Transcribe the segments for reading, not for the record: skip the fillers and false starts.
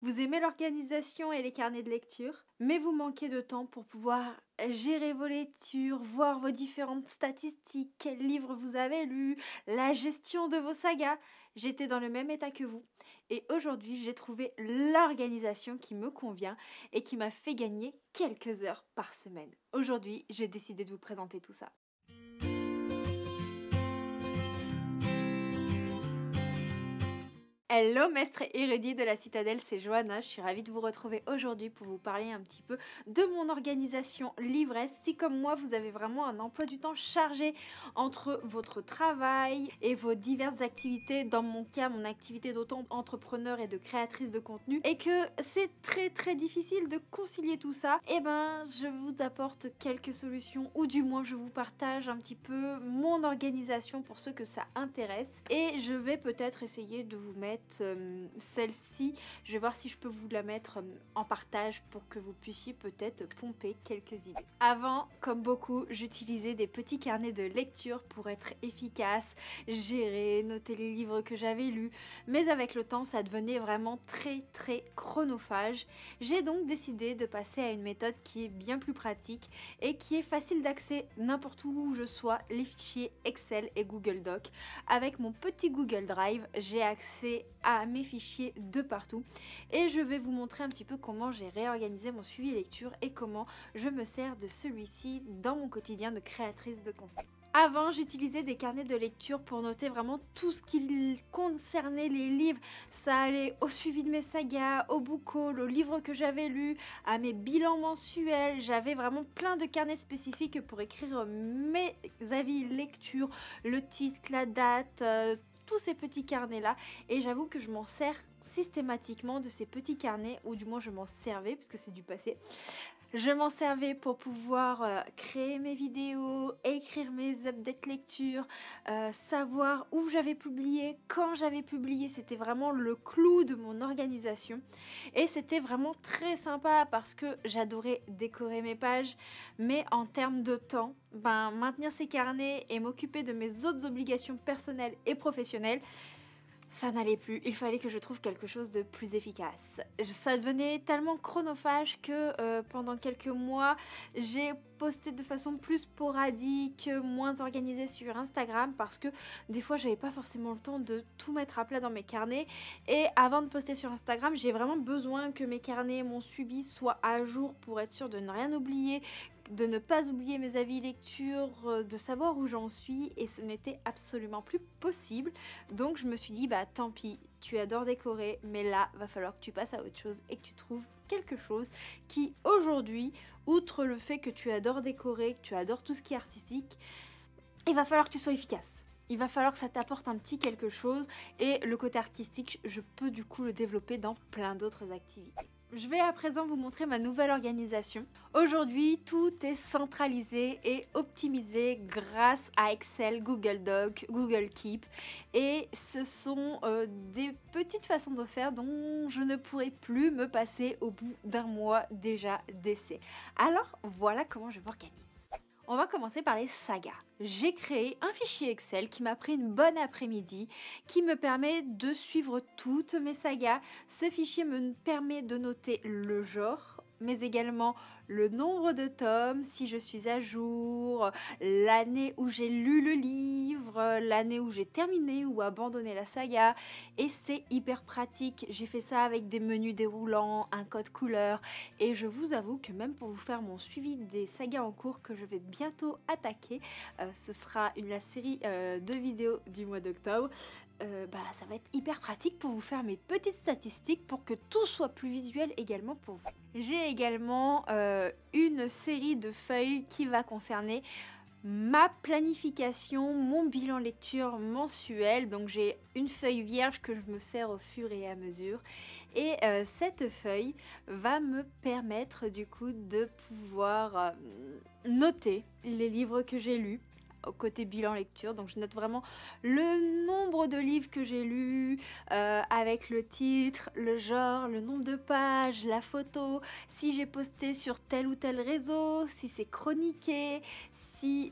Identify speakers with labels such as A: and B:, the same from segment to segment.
A: Vous aimez l'organisation et les carnets de lecture, mais vous manquez de temps pour pouvoir gérer vos lectures, voir vos différentes statistiques, quels livres vous avez lus, la gestion de vos sagas. J'étais dans le même état que vous. Et aujourd'hui, j'ai trouvé l'organisation qui me convient et qui m'a fait gagner quelques heures par semaine. Aujourd'hui, j'ai décidé de vous présenter tout ça. Hello maître érudit de la citadelle, c'est Johanna, je suis ravie de vous retrouver aujourd'hui pour vous parler un petit peu de mon organisation livresse. Si comme moi vous avez vraiment un emploi du temps chargé entre votre travail et vos diverses activités, dans mon cas mon activité d'auto-entrepreneur et de créatrice de contenu, et que c'est très difficile de concilier tout ça, et ben je vous apporte quelques solutions, ou du moins je vous partage un petit peu mon organisation pour ceux que ça intéresse, et je vais peut-être essayer de vous mettre celle-ci, je vais voir si je peux vous la mettre en partage pour que vous puissiez peut-être pomper quelques idées. Avant, comme beaucoup, j'utilisais des petits carnets de lecture pour être efficace, gérer, noter les livres que j'avais lus, mais avec le temps ça devenait vraiment très chronophage. J'ai donc décidé de passer à une méthode qui est bien plus pratique et qui est facile d'accès n'importe où je sois, les fichiers Excel et Google Doc. Avec mon petit Google Drive, j'ai accès à mes fichiers de partout et je vais vous montrer un petit peu comment j'ai réorganisé mon suivi lecture et comment je me sers de celui-ci dans mon quotidien de créatrice de contenu. Avant, j'utilisais des carnets de lecture pour noter vraiment tout ce qui concernait les livres. Ça allait au suivi de mes sagas, au book haul, aux livres que j'avais lus, à mes bilans mensuels. J'avais vraiment plein de carnets spécifiques pour écrire mes avis lecture, le titre, la date, tous ces petits carnets là, et j'avoue que je m'en sers systématiquement de ces petits carnets, ou du moins je m'en servais puisque c'est du passé. Je m'en servais pour pouvoir créer mes vidéos, écrire mes updates lecture, savoir où j'avais publié, quand j'avais publié. C'était vraiment le clou de mon organisation et c'était vraiment très sympa parce que j'adorais décorer mes pages, mais en termes de temps, maintenir ces carnets et m'occuper de mes autres obligations personnelles et professionnelles, ça n'allait plus, il fallait que je trouve quelque chose de plus efficace. Ça devenait tellement chronophage que pendant quelques mois, j'ai posté de façon plus sporadique, moins organisée sur Instagram parce que des fois j'avais pas forcément le temps de tout mettre à plat dans mes carnets, et avant de poster sur Instagram, j'ai vraiment besoin que mes carnets, mon suivi soit à jour pour être sûr de ne rien oublier, de ne pas oublier mes avis lecture, de savoir où j'en suis, et ce n'était absolument plus possible. Donc je me suis dit tant pis, tu adores décorer, mais là va falloir que tu passes à autre chose et que tu trouves quelque chose qui aujourd'hui, outre le fait que tu adores décorer, que tu adores tout ce qui est artistique, il va falloir que tu sois efficace. Il va falloir que ça t'apporte un petit quelque chose, et le côté artistique, je peux du coup le développer dans plein d'autres activités. Je vais à présent vous montrer ma nouvelle organisation. Aujourd'hui, tout est centralisé et optimisé grâce à Excel, Google Doc, Google Keep, et ce sont des petites façons de faire dont je ne pourrai plus me passer au bout d'un mois déjà d'essai. Alors voilà comment je m'organise. On va commencer par les sagas. J'ai créé un fichier Excel qui m'a pris une bonne après-midi, qui me permet de suivre toutes mes sagas. Ce fichier me permet de noter le genre, mais également le nombre de tomes, si je suis à jour, l'année où j'ai lu le livre, l'année où j'ai terminé ou abandonné la saga, et c'est hyper pratique. J'ai fait ça avec des menus déroulants, un code couleur, et je vous avoue que même pour vous faire mon suivi des sagas en cours que je vais bientôt attaquer, ce sera la série de vidéos du mois d'octobre, ça va être hyper pratique pour vous faire mes petites statistiques pour que tout soit plus visuel également pour vous. J'ai également une série de feuilles qui va concerner ma planification, mon bilan lecture mensuel. Donc j'ai une feuille vierge que je me sers au fur et à mesure, et cette feuille va me permettre du coup de pouvoir noter les livres que j'ai lus au côté bilan lecture. Donc je note vraiment le nombre de livres que j'ai lus, avec le titre, le genre, le nombre de pages, la photo, si j'ai posté sur tel ou tel réseau, si c'est chroniqué, si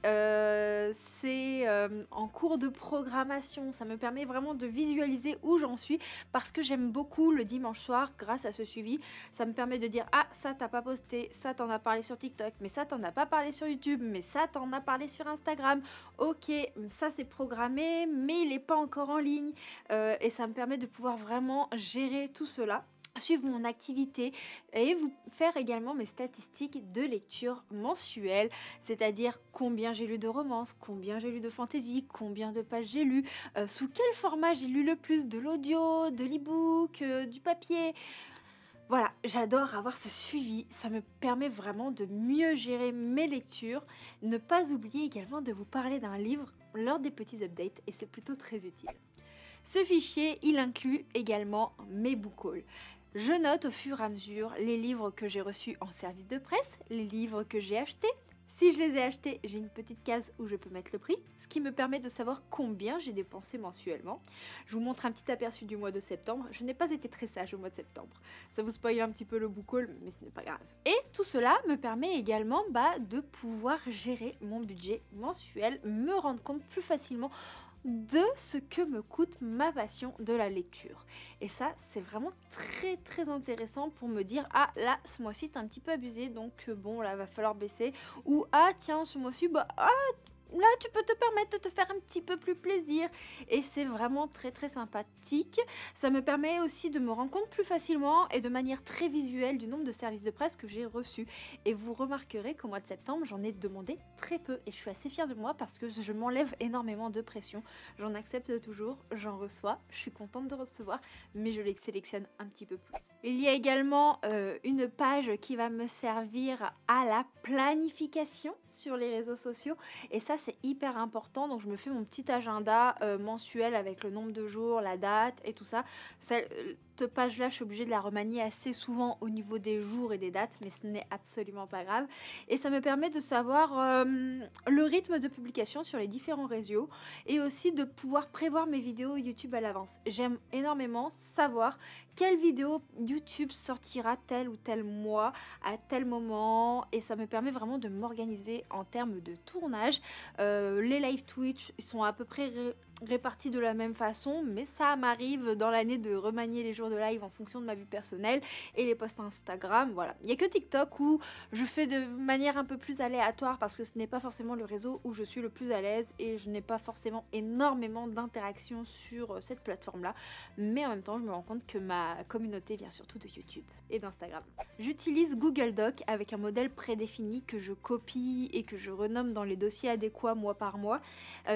A: c'est en cours de programmation, ça me permet vraiment de visualiser où j'en suis parce que j'aime beaucoup le dimanche soir grâce à ce suivi. Ça me permet de dire ah ça t'as pas posté, ça t'en as parlé sur TikTok, mais ça t'en as pas parlé sur YouTube, mais ça t'en as parlé sur Instagram. Ok, ça c'est programmé, mais il n'est pas encore en ligne et ça me permet de pouvoir vraiment gérer tout cela, suivre mon activité et vous faire également mes statistiques de lecture mensuelle, c'est-à-dire combien j'ai lu de romances, combien j'ai lu de fantasy, combien de pages j'ai lu, sous quel format j'ai lu le plus, de l'audio, de l'e-book, du papier. Voilà, j'adore avoir ce suivi, ça me permet vraiment de mieux gérer mes lectures. Ne pas oublier également de vous parler d'un livre lors des petits updates et c'est plutôt très utile. Ce fichier, il inclut également mes book hauls. Je note au fur et à mesure les livres que j'ai reçus en service de presse, les livres que j'ai achetés. Si je les ai achetés, j'ai une petite case où je peux mettre le prix, ce qui me permet de savoir combien j'ai dépensé mensuellement. Je vous montre un petit aperçu du mois de septembre. Je n'ai pas été très sage au mois de septembre. Ça vous spoil un petit peu le book haul, mais ce n'est pas grave. Et tout cela me permet également de pouvoir gérer mon budget mensuel, me rendre compte plus facilement de ce que me coûte ma passion de la lecture. Et ça, c'est vraiment très très intéressant pour me dire ah là, ce mois-ci t'es un petit peu abusé, donc bon là va falloir baisser, ou ah tiens ce mois-ci là tu peux te permettre de te faire un petit peu plus plaisir et c'est vraiment très très sympathique. Ça me permet aussi de me rendre compte plus facilement et de manière très visuelle du nombre de services de presse que j'ai reçus. Et vous remarquerez qu'au mois de septembre j'en ai demandé très peu et je suis assez fière de moi parce que je m'enlève énormément de pression. J'en accepte toujours, j'en reçois, je suis contente de recevoir, mais je les sélectionne un petit peu plus. Il y a également une page qui va me servir à la planification sur les réseaux sociaux et ça c'est hyper important. Donc je me fais mon petit agenda mensuel avec le nombre de jours, la date et tout ça. Cette page là je suis obligée de la remanier assez souvent au niveau des jours et des dates, mais ce n'est absolument pas grave et ça me permet de savoir le rythme de publication sur les différents réseaux et aussi de pouvoir prévoir mes vidéos YouTube à l'avance. J'aime énormément savoir quelle vidéo YouTube sortira tel ou tel mois à tel moment et ça me permet vraiment de m'organiser en termes de tournage. Les live Twitch sont à peu près répartis de la même façon, mais ça m'arrive dans l'année de remanier les jours de live en fonction de ma vie personnelle et les posts Instagram, voilà. Il n'y a que TikTok où je fais de manière un peu plus aléatoire parce que ce n'est pas forcément le réseau où je suis le plus à l'aise et je n'ai pas forcément énormément d'interactions sur cette plateforme-là, mais en même temps je me rends compte que ma communauté vient surtout de YouTube et d'Instagram. J'utilise Google Doc avec un modèle prédéfini que je copie et que je renomme dans les dossiers adéquats mois par mois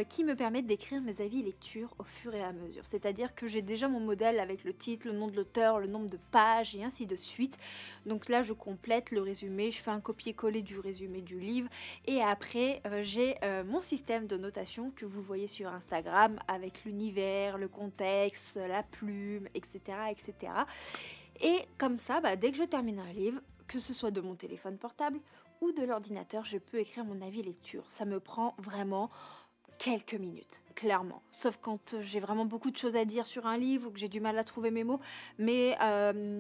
A: qui me permet d'écrire mes avis lecture au fur et à mesure. C'est-à-dire que j'ai déjà mon modèle avec le titre, le nom de l'auteur, le nombre de pages et ainsi de suite. Donc là, je complète le résumé, je fais un copier-coller du résumé du livre et après, j'ai mon système de notation que vous voyez sur Instagram avec l'univers, le contexte, la plume, etc. etc. Et comme ça, dès que je termine un livre, que ce soit de mon téléphone portable ou de l'ordinateur, je peux écrire mon avis lecture. Ça me prend vraiment quelques minutes, clairement. Sauf quand j'ai vraiment beaucoup de choses à dire sur un livre ou que j'ai du mal à trouver mes mots. Mais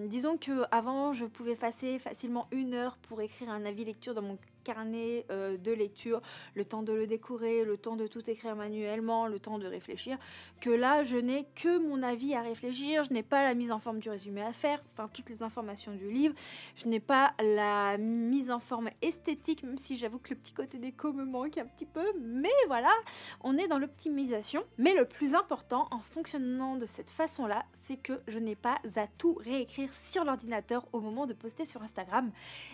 A: disons qu'avant, je pouvais passer facilement 1 heure pour écrire un avis lecture dans mon carnet de lecture, le temps de le décorer, le temps de tout écrire manuellement, le temps de réfléchir, que là je n'ai que mon avis à réfléchir, je n'ai pas la mise en forme du résumé à faire, enfin toutes les informations du livre, je n'ai pas la mise en forme esthétique, même si j'avoue que le petit côté déco me manque un petit peu, mais voilà, on est dans l'optimisation. Mais le plus important en fonctionnant de cette façon-là, c'est que je n'ai pas à tout réécrire sur l'ordinateur au moment de poster sur Instagram,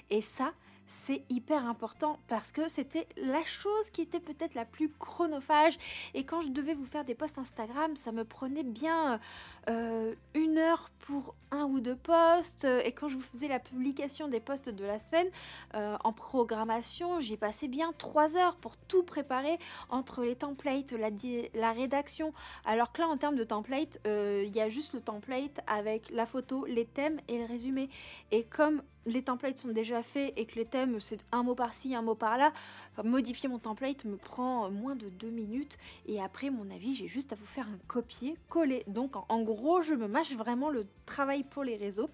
A: et ça, c'est hyper important parce que c'était la chose qui était peut-être la plus chronophage et quand je devais vous faire des posts Instagram, ça me prenait bien 1 heure pour 1 ou 2 posts et quand je vous faisais la publication des posts de la semaine en programmation, j'y passais bien 3 heures pour tout préparer entre les templates, la rédaction, alors que là en termes de template, il y a juste le template avec la photo, les thèmes et le résumé et comme les templates sont déjà faits et que les thèmes c'est un mot par-ci, un mot par-là, modifier mon template me prend moins de 2 minutes et après mon avis j'ai juste à vous faire un copier-coller. Donc en gros gros, je me mâche vraiment le travail pour les réseaux.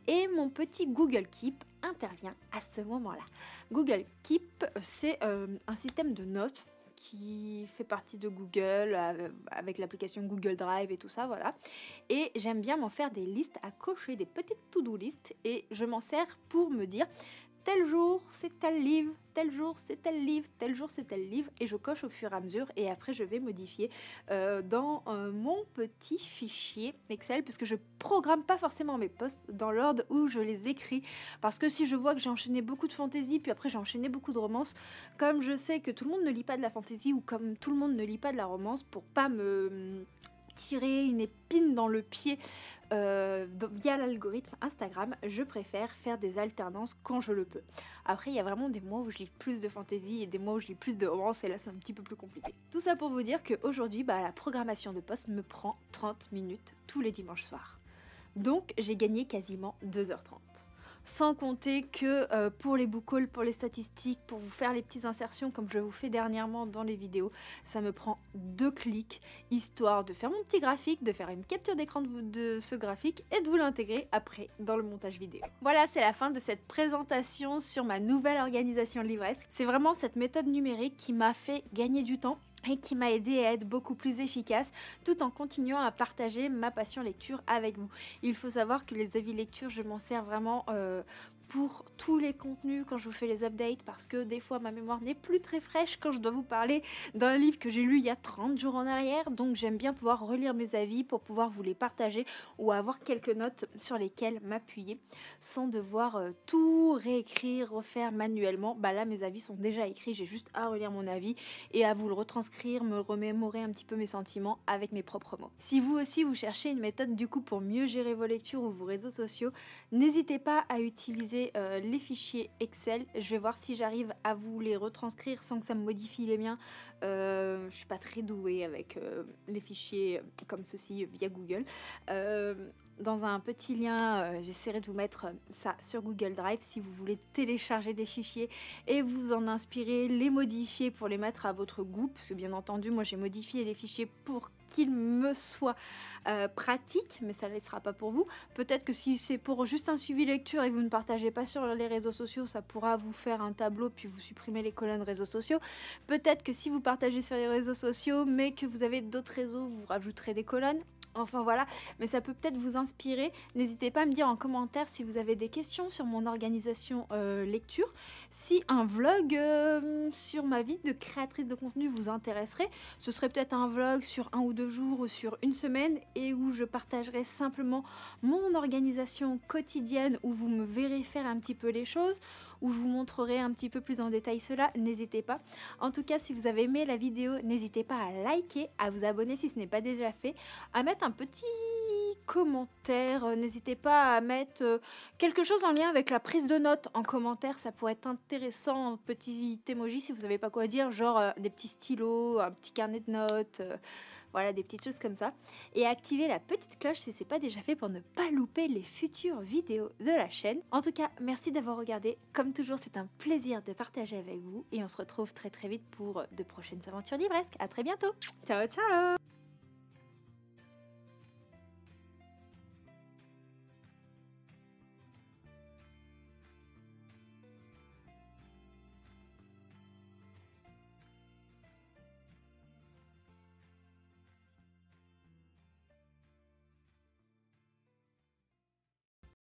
A: Et mon petit Google Keep intervient à ce moment-là. Google Keep, c'est un système de notes qui fait partie de Google avec l'application Google Drive et tout ça, voilà. Et j'aime bien m'en faire des listes à cocher, des petites to-do listes, et je m'en sers pour me dire tel jour c'est tel livre, tel jour c'est tel livre, tel jour c'est tel livre, et je coche au fur et à mesure, et après je vais modifier dans mon petit fichier Excel, puisque je programme pas forcément mes posts dans l'ordre où je les écris, parce que si je vois que j'ai enchaîné beaucoup de fantasy, puis après j'ai enchaîné beaucoup de romances, comme je sais que tout le monde ne lit pas de la fantasy, ou comme tout le monde ne lit pas de la romance, pour pas me tirer une épine dans le pied via l'algorithme Instagram, je préfère faire des alternances quand je le peux. Après, il y a vraiment des mois où je lis plus de fantasy et des mois où je lis plus de romance, et là c'est un petit peu plus compliqué. Tout ça pour vous dire qu'aujourd'hui, la programmation de posts me prend 30 minutes tous les dimanches soirs. Donc j'ai gagné quasiment 2h30. Sans compter que pour les book hauls, pour les statistiques, pour vous faire les petites insertions comme je vous fais dernièrement dans les vidéos, ça me prend 2 clics, histoire de faire mon petit graphique, de faire une capture d'écran de ce graphique et de vous l'intégrer après dans le montage vidéo. Voilà, c'est la fin de cette présentation sur ma nouvelle organisation livresque. C'est vraiment cette méthode numérique qui m'a fait gagner du temps et qui m'a aidé à être beaucoup plus efficace, tout en continuant à partager ma passion lecture avec vous. Il faut savoir que les avis lecture, je m'en sers vraiment pour tous les contenus quand je vous fais les updates, parce que des fois ma mémoire n'est plus très fraîche quand je dois vous parler d'un livre que j'ai lu il y a 30 jours en arrière, donc j'aime bien pouvoir relire mes avis pour pouvoir vous les partager ou avoir quelques notes sur lesquelles m'appuyer sans devoir tout réécrire, refaire manuellement. Là mes avis sont déjà écrits, j'ai juste à relire mon avis et à vous le retranscrire, me remémorer un petit peu mes sentiments avec mes propres mots. Si vous aussi vous cherchez une méthode du coup pour mieux gérer vos lectures ou vos réseaux sociaux, n'hésitez pas à utiliser les fichiers Excel. Je vais voir si j'arrive à vous les retranscrire sans que ça me modifie les miens. Je suis pas très douée avec les fichiers comme ceci via Google. Dans un petit lien, j'essaierai de vous mettre ça sur Google Drive si vous voulez télécharger des fichiers et vous en inspirer, les modifier pour les mettre à votre goût, parce que bien entendu moi j'ai modifié les fichiers pour qu'ils me soient pratiques, mais ça ne le sera pas pour vous. Peut-être que si c'est pour juste un suivi lecture et que vous ne partagez pas sur les réseaux sociaux, ça pourra vous faire un tableau puis vous supprimez les colonnes réseaux sociaux. Peut-être que si vous partagez sur les réseaux sociaux mais que vous avez d'autres réseaux, vous rajouterez des colonnes. Enfin voilà, mais ça peut peut-être vous inspirer. N'hésitez pas à me dire en commentaire si vous avez des questions sur mon organisation lecture, si un vlog sur ma vie de créatrice de contenu vous intéresserait. Ce serait peut-être un vlog sur 1 ou 2 jours ou sur une semaine, et où je partagerai simplement mon organisation quotidienne, où vous me verrez faire un petit peu les choses, où je vous montrerai un petit peu plus en détail cela. N'hésitez pas. En tout cas, si vous avez aimé la vidéo, n'hésitez pas à liker, à vous abonner si ce n'est pas déjà fait, à mettre un petit commentaire, n'hésitez pas à mettre quelque chose en lien avec la prise de notes en commentaire, ça pourrait être intéressant, un petit emoji si vous savez pas quoi dire, genre des petits stylos, un petit carnet de notes, voilà, des petites choses comme ça. Et activez la petite cloche si c'est pas déjà fait pour ne pas louper les futures vidéos de la chaîne. En tout cas, merci d'avoir regardé. Comme toujours, c'est un plaisir de partager avec vous et on se retrouve très très vite pour de prochaines aventures livresques. À très bientôt. Ciao ciao.